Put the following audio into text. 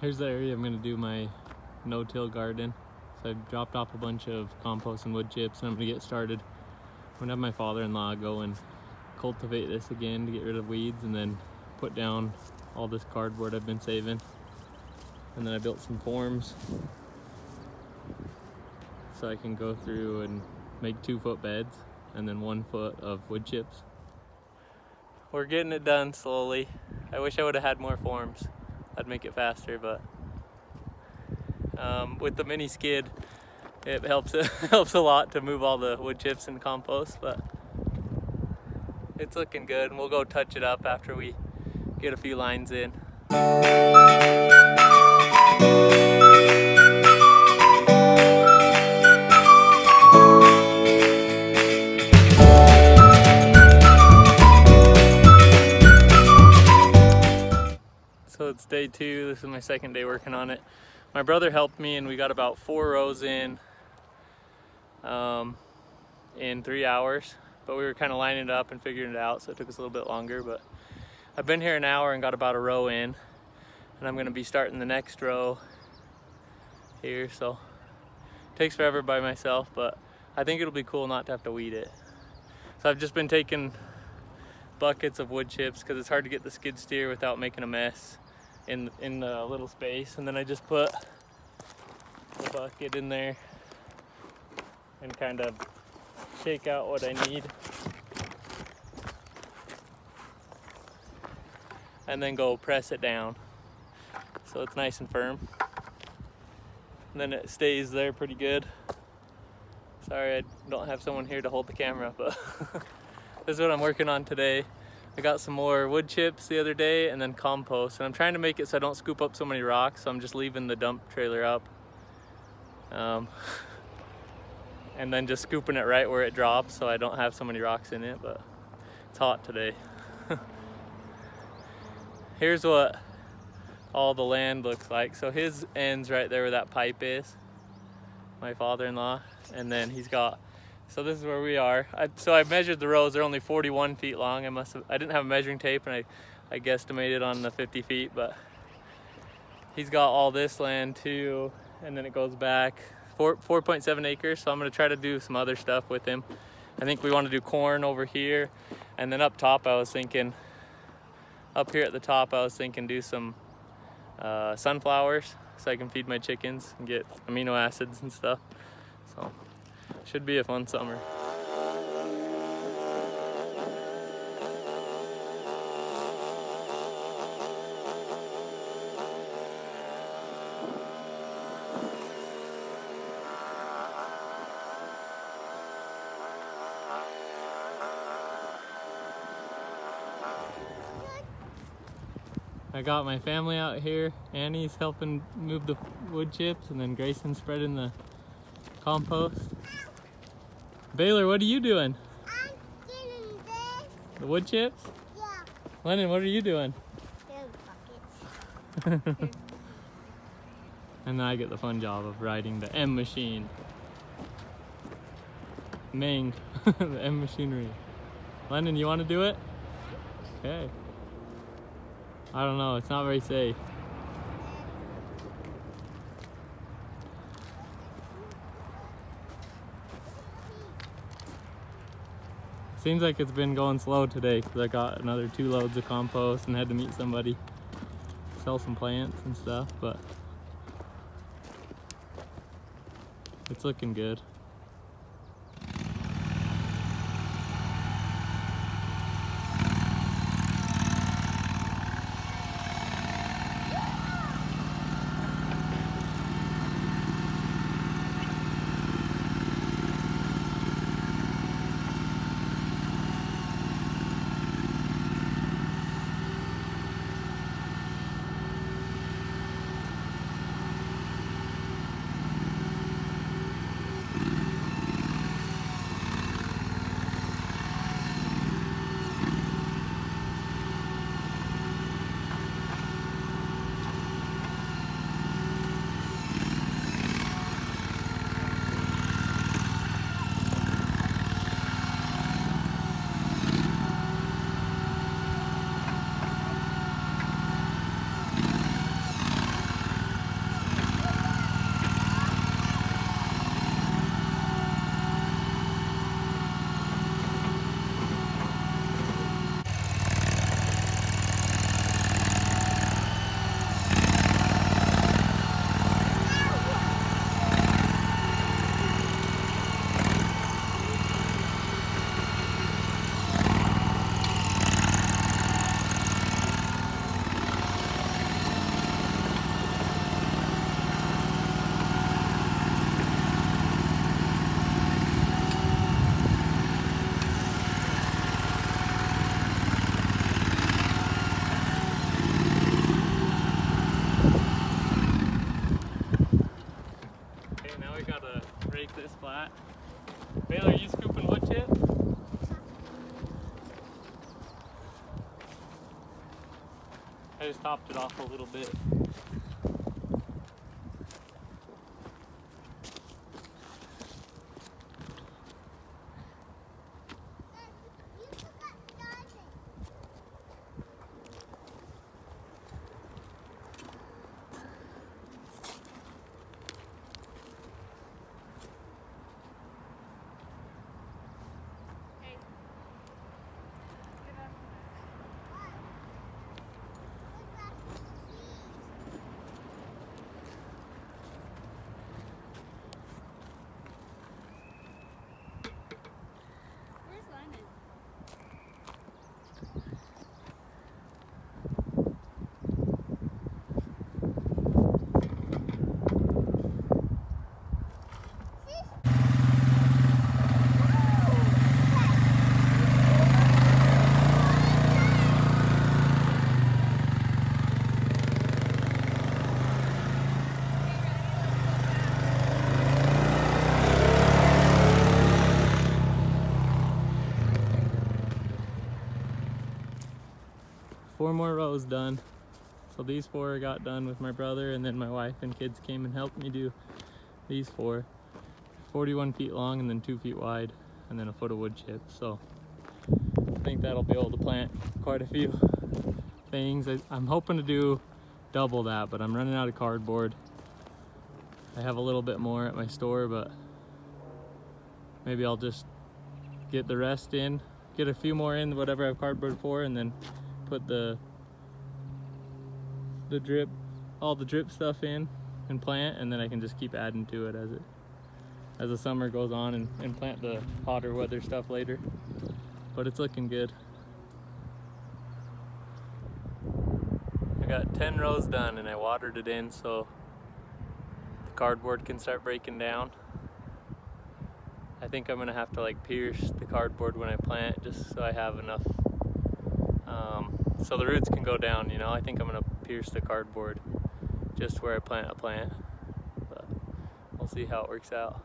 Here's the area I'm gonna do my no-till garden. So I've dropped off a bunch of compost and wood chips, and I'm gonna get started. I'm gonna have my father-in-law go and cultivate this again to get rid of weeds, and then put down all this cardboard I've been saving. And then I built some forms so I can go through and make 2-foot beds and then 1 foot of wood chips. We're getting it done slowly. I wish I would have had more forms. I'd make it faster, but with the mini skid, it helps a lot to move all the wood chips and compost, but it's looking good, and we'll go touch it up after we get a few lines in. So it's day 2. This is my second day working on it. My brother helped me, and we got about 4 rows in 3 hours, but we were kind of lining it up and figuring it out, so it took us a little bit longer. But I've been here an hour and got about a row in, and I'm going to be starting the next row here, so it takes forever by myself, but I think it'll be cool not to have to weed it. So I've just been taking buckets of wood chips because it's hard to get the skid steer without making a mess in the little space, and then I just put the bucket in there and kind of shake out what I need, and then go press it down so it's nice and firm, and then it stays there pretty good. Sorry I don't have someone here to hold the camera, but this is what I'm working on today. I got some more wood chips the other day and then compost, and I'm trying to make it so I don't scoop up so many rocks, so I'm just leaving the dump trailer up, and then just scooping it right where it drops so I don't have so many rocks in it. But it's hot today. Here's what all the land looks like. So his end's right there where that pipe is, my father-in-law, and then he's got, so this is where we are. So I measured the rows. They're only 41 feet long. I didn't have a measuring tape, and I guesstimated on the 50 feet, but he's got all this land too, and then it goes back 4.7 acres. So I'm gonna try to do some other stuff with him. I think we want to do corn over here, and then up top I was thinking, up here at the top I was thinking do some sunflowers so I can feed my chickens and get amino acids and stuff. So should be a fun summer. I got my family out here. Annie's helping move the wood chips, and then Grayson's spreading the compost. Baylor, what are you doing? I'm getting this. The wood chips? Yeah. Lennon, what are you doing? Buckets. And then I get the fun job of riding the M machine. Ming, the M machinery. Lennon, you want to do it? Okay. I don't know, it's not very safe. Seems like it's been going slow today because I got another 2 loads of compost and had to meet somebody, sell some plants and stuff, but it's looking good. that. Baylor, are you scooping wood chip? I just topped it off a little bit. You forgot diving. Where's Lyman? Four more rows done. So these four got done with my brother, and then my wife and kids came and helped me do these four. 41 feet long and then 2 feet wide, and then a foot of wood chip. So I think that'll be able to plant quite a few things. I'm hoping to do double that, but I'm running out of cardboard. I have a little bit more at my store, but maybe I'll just get the rest in, get a few more in, whatever I have cardboard for, and then put the drip, all the drip stuff in and plant, and then I can just keep adding to it as the summer goes on, and plant the hotter weather stuff later. But it's looking good. I got 10 rows done and I watered it in so the cardboard can start breaking down. I think I'm gonna have to like pierce the cardboard when I plant, just so I have enough so the roots can go down, you know. I think I'm gonna pierce the cardboard just where I plant a plant, but we'll see how it works out.